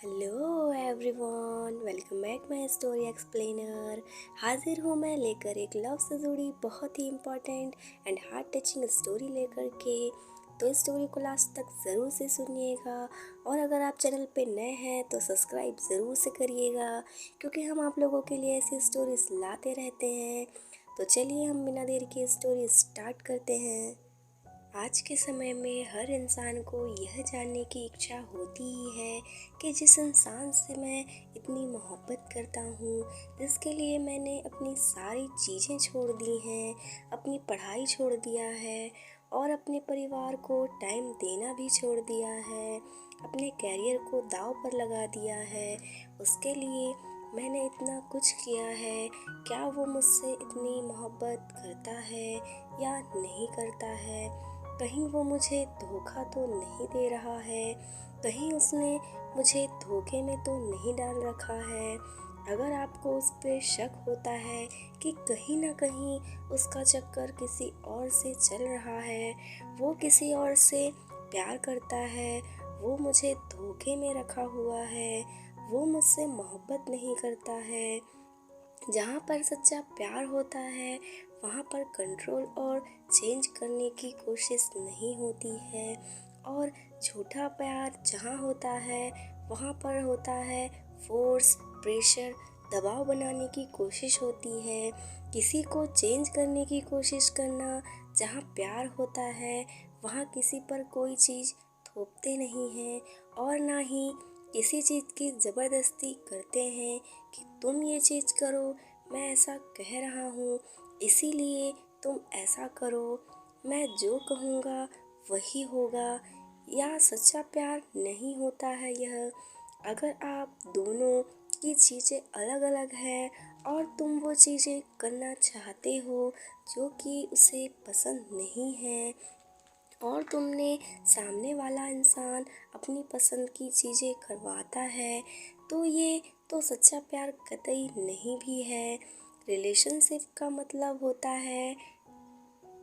Hello everyone, welcome back my story explainer. हाजिर हूँ मैं लेकर एक लव से जुड़ी बहुत ही important and heart touching story लेकर के। तो इस स्टोरी को लास्ट तक ज़रूर से सुनिएगा और अगर आप चैनल पे नए हैं तो सब्सक्राइब ज़रूर से करिएगा, क्योंकि हम आप लोगों के लिए ऐसी स्टोरीज लाते रहते हैं। तो चलिए हम बिना देर के स्टोरी स्टार्ट करते हैं। आज के समय में हर इंसान को यह जानने की इच्छा होती ही है कि जिस इंसान से मैं इतनी मोहब्बत करता हूँ, जिसके लिए मैंने अपनी सारी चीज़ें छोड़ दी हैं, अपनी पढ़ाई छोड़ दिया है और अपने परिवार को टाइम देना भी छोड़ दिया है, अपने कैरियर को दांव पर लगा दिया है, उसके लिए मैंने इतना कुछ किया है। क्या वो मुझसे इतनी मोहब्बत करता है या नहीं करता है? कहीं वो मुझे धोखा तो नहीं दे रहा है, कहीं उसने मुझे धोखे में तो नहीं डाल रखा है। अगर आपको उस पे शक होता है कि कहीं ना कहीं उसका चक्कर किसी और से चल रहा है, वो किसी और से प्यार करता है, वो मुझे धोखे में रखा हुआ है, वो मुझसे मोहब्बत नहीं करता है, जहाँ पर सच्चा प्यार होता है वहाँ पर कंट्रोल और चेंज करने की कोशिश नहीं होती है, और झूठा प्यार जहाँ होता है वहाँ पर होता है फोर्स, प्रेशर, दबाव बनाने की कोशिश होती है, किसी को चेंज करने की कोशिश करना। जहाँ प्यार होता है वहाँ किसी पर कोई चीज़ थोपते नहीं हैं और ना ही किसी चीज़ की ज़बरदस्ती करते हैं कि तुम ये चीज़ करो, मैं ऐसा कह रहा हूँ इसीलिए तुम ऐसा करो, मैं जो कहूँगा वही होगा। या सच्चा प्यार नहीं होता है यह। अगर आप दोनों की चीज़ें अलग अलग हैं और तुम वो चीज़ें करना चाहते हो जो कि उसे पसंद नहीं है, और तुमने सामने वाला इंसान अपनी पसंद की चीज़ें करवाता है, तो ये तो सच्चा प्यार कतई नहीं भी है। रिलेशनशिप का मतलब होता है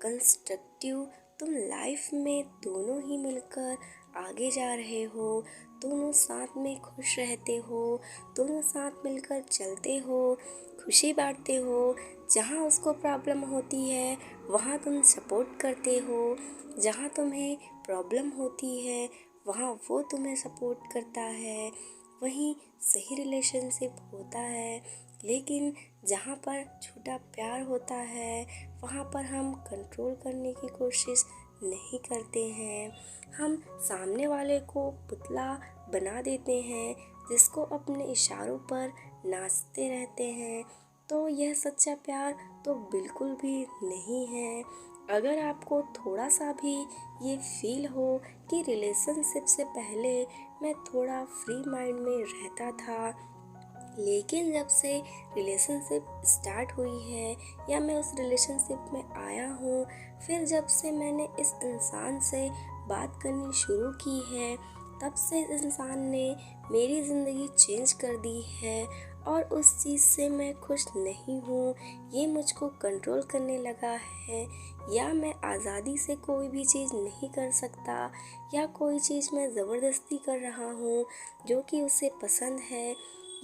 कंस्ट्रक्टिव। तुम लाइफ में दोनों ही मिलकर आगे जा रहे हो, दोनों साथ में खुश रहते हो, दोनों साथ मिलकर चलते हो, खुशी बांटते हो। जहाँ उसको प्रॉब्लम होती है वहाँ तुम सपोर्ट करते हो, जहाँ तुम्हें प्रॉब्लम होती है वहाँ वो तुम्हें सपोर्ट करता है। वही सही रिलेशनशिप होता है। लेकिन जहाँ पर झूठा प्यार होता है वहाँ पर हम कंट्रोल करने की कोशिश नहीं करते हैं, हम सामने वाले को पुतला बना देते हैं जिसको अपने इशारों पर नाचते रहते हैं। तो यह सच्चा प्यार तो बिल्कुल भी नहीं है। अगर आपको थोड़ा सा भी ये फील हो कि रिलेशनशिप से पहले मैं थोड़ा फ्री माइंड में रहता था, लेकिन जब से रिलेशनशिप स्टार्ट हुई है या मैं उस रिलेशनशिप में आया हूँ, फिर जब से मैंने इस इंसान से बात करनी शुरू की है, तब से इस इंसान ने मेरी ज़िंदगी चेंज कर दी है और उस चीज़ से मैं खुश नहीं हूँ। ये मुझको कंट्रोल करने लगा है, या मैं आज़ादी से कोई भी चीज़ नहीं कर सकता, या कोई चीज़ मैं ज़बरदस्ती कर रहा हूँ जो कि उसे पसंद है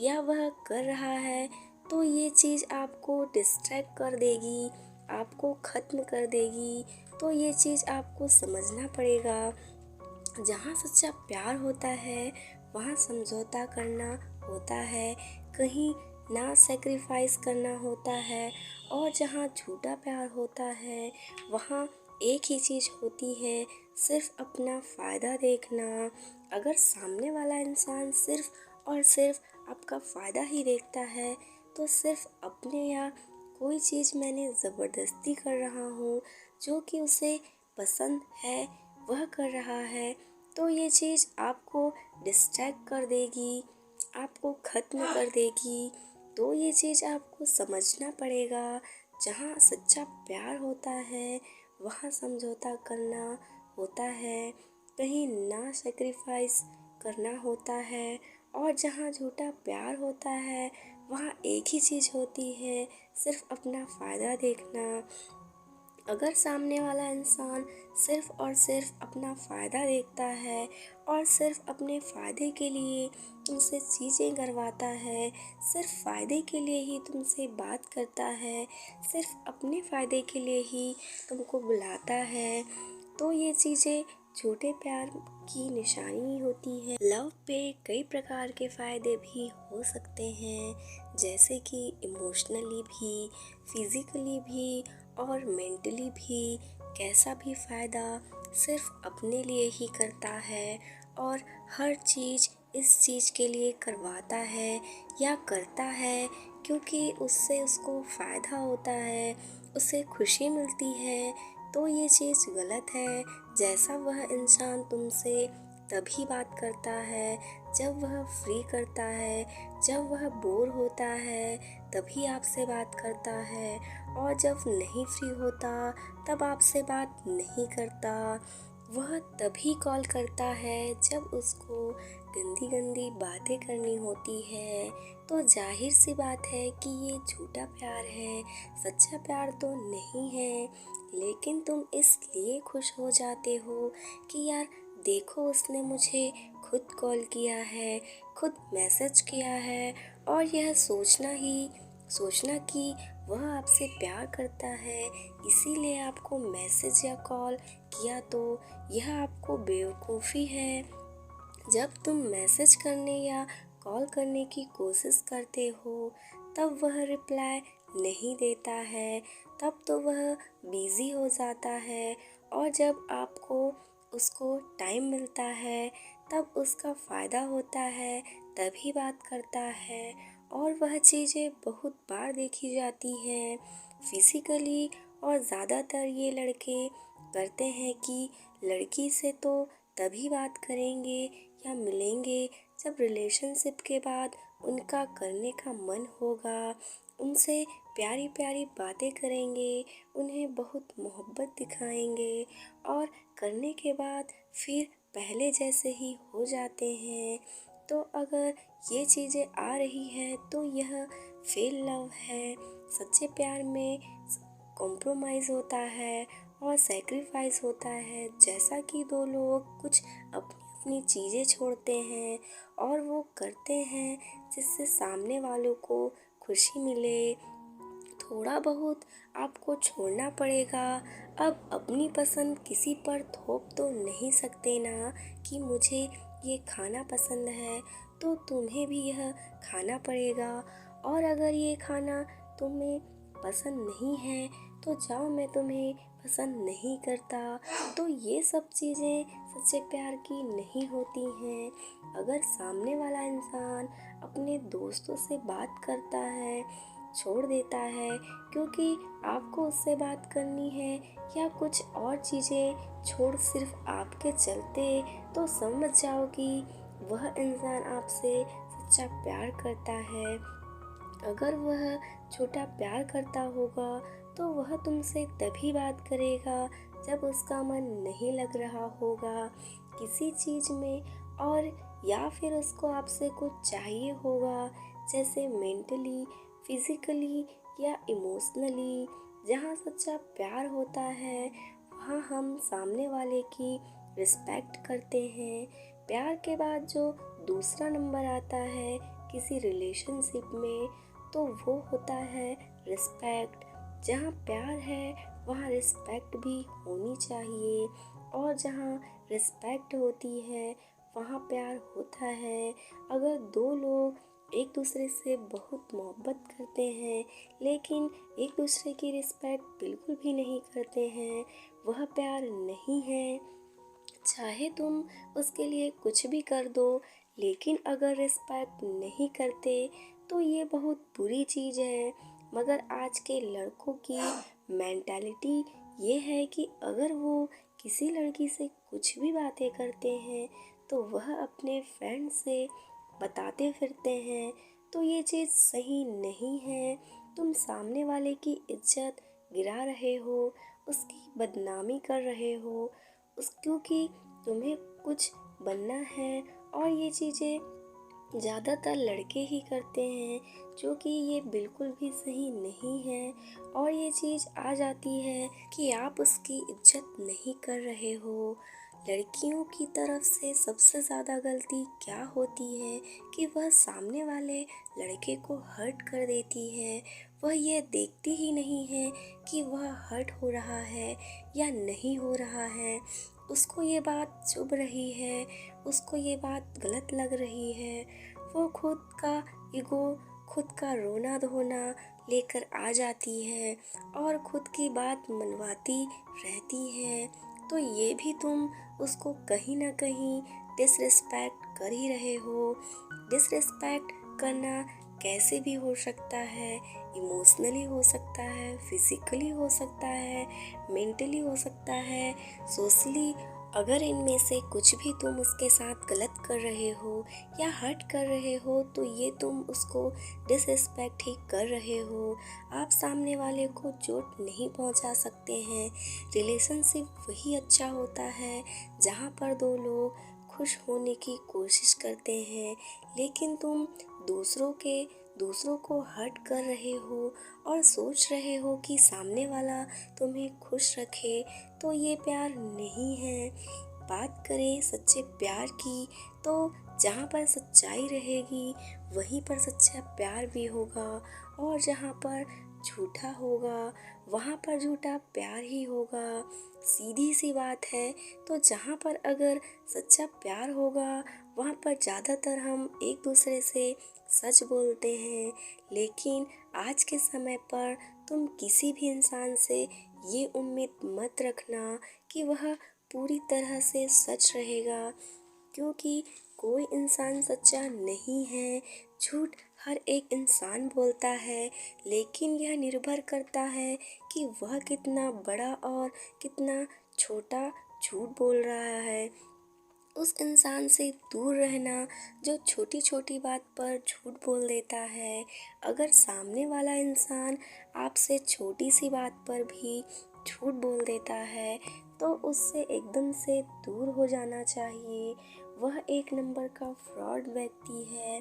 या वह कर रहा है, तो ये चीज़ आपको डिस्ट्रैक्ट कर देगी, आपको ख़त्म कर देगी। तो ये चीज़ आपको समझना पड़ेगा। जहाँ सच्चा प्यार होता है वहाँ समझौता करना होता है, कहीं ना सेक्रीफाइस करना होता है, और जहाँ झूठा प्यार होता है वहाँ एक ही चीज़ होती है, सिर्फ अपना फ़ायदा देखना। अगर सामने वाला इंसान सिर्फ और सिर्फ आपका फ़ायदा ही देखता है, तो सिर्फ अपने या कोई चीज़ मैंने ज़बरदस्ती कर रहा हूँ जो कि उसे पसंद है वह कर रहा है, तो ये चीज़ आपको डिस्ट्रैक्ट कर देगी, आपको ख़त्म कर देगी। तो ये चीज़ आपको समझना पड़ेगा। जहाँ सच्चा प्यार होता है वहाँ समझौता करना होता है, कहीं ना सेक्रीफाइस करना होता है, और जहाँ झूठा प्यार होता है वहाँ एक ही चीज़ होती है, सिर्फ अपना फ़ायदा देखना। अगर सामने वाला इंसान सिर्फ और सिर्फ अपना फ़ायदा देखता है और सिर्फ अपने फ़ायदे के लिए तुमसे चीज़ें करवाता है, सिर्फ फ़ायदे के लिए ही तुमसे बात करता है, सिर्फ अपने फ़ायदे के लिए ही तुमको बुलाता है, तो ये चीज़ें छोटे प्यार की निशानी होती है। लव पे कई प्रकार के फ़ायदे भी हो सकते हैं, जैसे कि इमोशनली भी, फिज़िकली भी और मेंटली भी। कैसा भी फ़ायदा सिर्फ अपने लिए ही करता है और हर चीज़ इस चीज़ के लिए करवाता है या करता है क्योंकि उससे उसको फ़ायदा होता है, उसे खुशी मिलती है, तो ये चीज़ गलत है। जैसा वह इंसान तुमसे तभी बात करता है जब वह फ्री करता है, जब वह बोर होता है तभी आपसे बात करता है, और जब नहीं फ्री होता तब आपसे बात नहीं करता। वह तभी कॉल करता है जब उसको गंदी गंदी बातें करनी होती है। तो जाहिर सी बात है कि ये झूठा प्यार है, सच्चा प्यार तो नहीं है। लेकिन तुम इसलिए खुश हो जाते हो कि यार देखो उसने मुझे खुद कॉल किया है, खुद मैसेज किया है, और यह सोचना कि वह आपसे प्यार करता है इसीलिए आपको मैसेज या कॉल किया, तो यह आपको बेवकूफ़ी है। जब तुम मैसेज करने या कॉल करने की कोशिश करते हो तब वह रिप्लाई नहीं देता है, तब तो वह बिज़ी हो जाता है, और जब आपको उसको टाइम मिलता है तब उसका फ़ायदा होता है, तभी बात करता है। और वह चीज़ें बहुत बार देखी जाती हैं फिज़िकली, और ज़्यादातर ये लड़के करते हैं कि लड़की से तो तभी बात करेंगे या मिलेंगे जब रिलेशनशिप के बाद उनका करने का मन होगा, उनसे प्यारी प्यारी बातें करेंगे, उन्हें बहुत मोहब्बत दिखाएंगे, और करने के बाद फिर पहले जैसे ही हो जाते हैं। तो अगर ये चीज़ें आ रही है तो यह फेल लव है। सच्चे प्यार में कॉम्प्रोमाइज़ होता है और सेक्रीफाइस होता है, जैसा कि दो लोग कुछ अपनी अपनी चीज़ें छोड़ते हैं और वो करते हैं जिससे सामने वालों को खुशी मिले। थोड़ा बहुत आपको छोड़ना पड़ेगा। अब अपनी पसंद किसी पर थोप तो नहीं सकते ना कि मुझे ये खाना पसंद है तो तुम्हें भी यह खाना पड़ेगा, और अगर ये खाना तुम्हें पसंद नहीं है तो जाओ मैं तुम्हें पसंद नहीं करता। तो ये सब चीज़ें सच्चे प्यार की नहीं होती हैं। अगर सामने वाला इंसान अपने दोस्तों से बात करता है, छोड़ देता है क्योंकि आपको उससे बात करनी है, या कुछ और चीज़ें छोड़ सिर्फ आपके चलते, तो समझ जाओ कि वह इंसान आपसे सच्चा प्यार करता है। अगर वह छोटा प्यार करता होगा तो वह तुमसे तभी बात करेगा जब उसका मन नहीं लग रहा होगा किसी चीज़ में, और या फिर उसको आपसे कुछ चाहिए होगा, जैसे मेंटली, फिज़िकली या इमोशनली। जहाँ सच्चा प्यार होता है वहाँ हम सामने वाले की रिस्पेक्ट करते हैं। प्यार के बाद जो दूसरा नंबर आता है किसी रिलेशनशिप में, तो वो होता है रिस्पेक्ट। जहाँ प्यार है वहाँ रिस्पेक्ट भी होनी चाहिए, और जहाँ रिस्पेक्ट होती है वहाँ प्यार होता है। अगर दो लोग एक दूसरे से बहुत मोहब्बत करते हैं लेकिन एक दूसरे की रिस्पेक्ट बिल्कुल भी नहीं करते हैं, वह प्यार नहीं है। चाहे तुम उसके लिए कुछ भी कर दो, लेकिन अगर रिस्पेक्ट नहीं करते तो ये बहुत बुरी चीज़ है। मगर आज के लड़कों की मेंटालिटी ये है कि अगर वो किसी लड़की से कुछ भी बातें करते हैं तो वह अपने फ्रेंड से बताते फिरते हैं, तो ये चीज़ सही नहीं है। तुम सामने वाले की इज्जत गिरा रहे हो, उसकी बदनामी कर रहे हो, उस क्योंकि तुम्हें कुछ बनना है, और ये चीज़ें ज़्यादातर लड़के ही करते हैं, जो कि ये बिल्कुल भी सही नहीं है। और ये चीज़ आ जाती है कि आप उसकी इज्जत नहीं कर रहे हो, लड़कियों की तरफ से सबसे ज़्यादा गलती क्या होती है कि वह सामने वाले लड़के को हर्ट कर देती है। वह ये देखती ही नहीं है कि वह हर्ट हो रहा है या नहीं हो रहा है। उसको ये बात चुभ रही है, उसको ये बात गलत लग रही है। वो खुद का ईगो, खुद का रोना धोना लेकर आ जाती है और खुद की बात मनवाती रहती है। तो ये भी तुम उसको कहीं ना कहीं डिसरिस्पेक्ट कर ही रहे हो। डिसरिस्पेक्ट करना कैसे भी हो सकता है, इमोशनली हो सकता है, फिजिकली हो सकता है, मेंटली हो सकता है, सोशली। अगर इनमें से कुछ भी तुम उसके साथ गलत कर रहे हो या हर्ट कर रहे हो तो ये तुम उसको डिसरिस्पेक्ट ही कर रहे हो। आप सामने वाले को चोट नहीं पहुंचा सकते हैं। रिलेशनशिप वही अच्छा होता है जहाँ पर दो लोग खुश होने की कोशिश करते हैं, लेकिन तुम दूसरों को हर्ट कर रहे हो और सोच रहे हो कि सामने वाला तुम्हें खुश रखे, तो ये प्यार नहीं है। बात करें सच्चे प्यार की तो जहाँ पर सच्चाई रहेगी वहीं पर सच्चा प्यार भी होगा, और जहाँ पर झूठा होगा वहाँ पर झूठा प्यार ही होगा। सीधी सी बात है। तो जहाँ पर अगर सच्चा प्यार होगा वहाँ पर ज़्यादातर हम एक दूसरे से सच बोलते हैं, लेकिन आज के समय पर तुम किसी भी इंसान से ये उम्मीद मत रखना कि वह पूरी तरह से सच रहेगा, क्योंकि कोई इंसान सच्चा नहीं है। झूठ हर एक इंसान बोलता है, लेकिन यह निर्भर करता है कि वह कितना बड़ा और कितना छोटा झूठ बोल रहा है। उस इंसान से दूर रहना जो छोटी छोटी बात पर झूठ बोल देता है। अगर सामने वाला इंसान आपसे छोटी सी बात पर भी झूठ बोल देता है तो उससे एकदम से दूर हो जाना चाहिए। वह एक नंबर का फ्रॉड व्यक्ति है।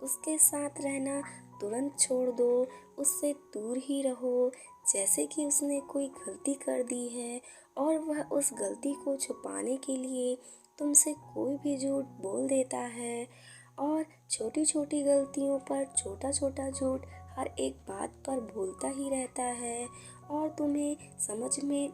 उसके साथ रहना तुरंत छोड़ दो, उससे दूर ही रहो। जैसे कि उसने कोई गलती कर दी है और वह उस गलती को छुपाने के लिए तुमसे कोई भी झूठ बोल देता है, और छोटी छोटी गलतियों पर छोटा छोटा झूठ हर एक बात पर बोलता ही रहता है, और तुम्हें समझ में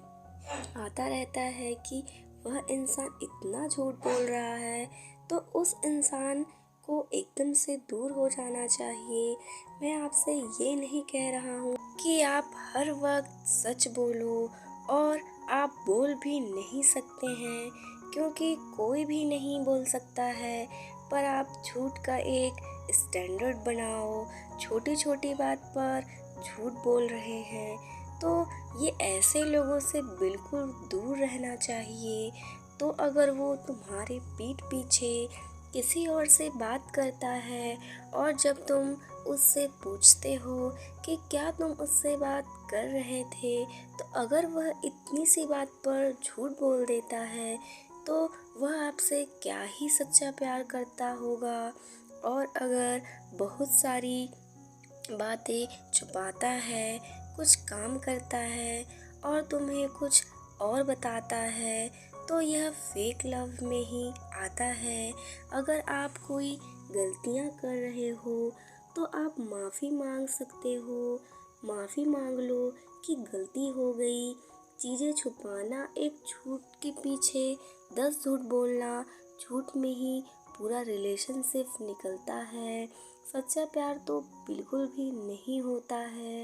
आता रहता है कि वह इंसान इतना झूठ बोल रहा है, तो उस इंसान को एकदम से दूर हो जाना चाहिए। मैं आपसे ये नहीं कह रहा हूँ कि आप हर वक्त सच बोलो, और आप बोल भी नहीं सकते हैं, क्योंकि कोई भी नहीं बोल सकता है। पर आप झूठ का एक स्टैंडर्ड बनाओ। छोटी छोटी बात पर झूठ बोल रहे हैं तो ये ऐसे लोगों से बिल्कुल दूर रहना चाहिए। तो अगर वो तुम्हारे पीठ पीछे किसी और से बात करता है और जब तुम उससे पूछते हो कि क्या तुम उससे बात कर रहे थे, तो अगर वह इतनी सी बात पर झूठ बोल देता है तो वह आपसे क्या ही सच्चा प्यार करता होगा। और अगर बहुत सारी बातें छुपाता है, कुछ काम करता है और तुम्हें कुछ और बताता है, तो यह फेक लव में ही आता है। अगर आप कोई गलतियां कर रहे हो तो आप माफ़ी मांग सकते हो। माफ़ी मांग लो कि गलती हो गई। चीज़ें छुपाना, एक झूठ के पीछे 10 झूठ बोलना, झूठ में ही पूरा रिलेशनशिप निकलता है। सच्चा प्यार तो बिल्कुल भी नहीं होता है।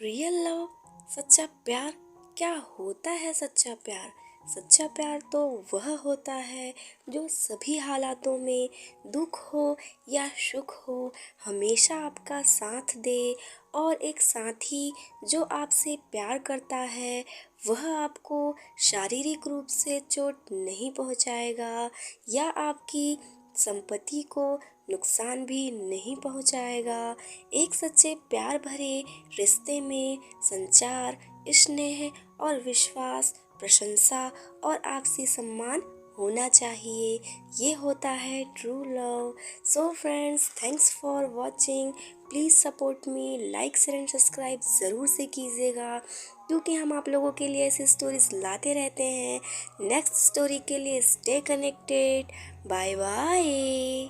रियल लव, सच्चा प्यार क्या होता है? सच्चा प्यार, सच्चा प्यार तो वह होता है जो सभी हालातों में, दुख हो या सुख हो, हमेशा आपका साथ दे। और एक साथी जो आपसे प्यार करता है वह आपको शारीरिक रूप से चोट नहीं पहुंचाएगा या आपकी संपत्ति को नुकसान भी नहीं पहुंचाएगा। एक सच्चे प्यार भरे रिश्ते में संचार, स्नेह और विश्वास, प्रशंसा और आपसी सम्मान होना चाहिए। ये होता है true love. So friends, thanks for watching. Please support me, like share and subscribe ज़रूर से कीजिएगा। क्योंकि हम आप लोगों के लिए ऐसी स्टोरीज लाते रहते हैं। नेक्स्ट स्टोरी के लिए स्टे कनेक्टेड। Bye bye.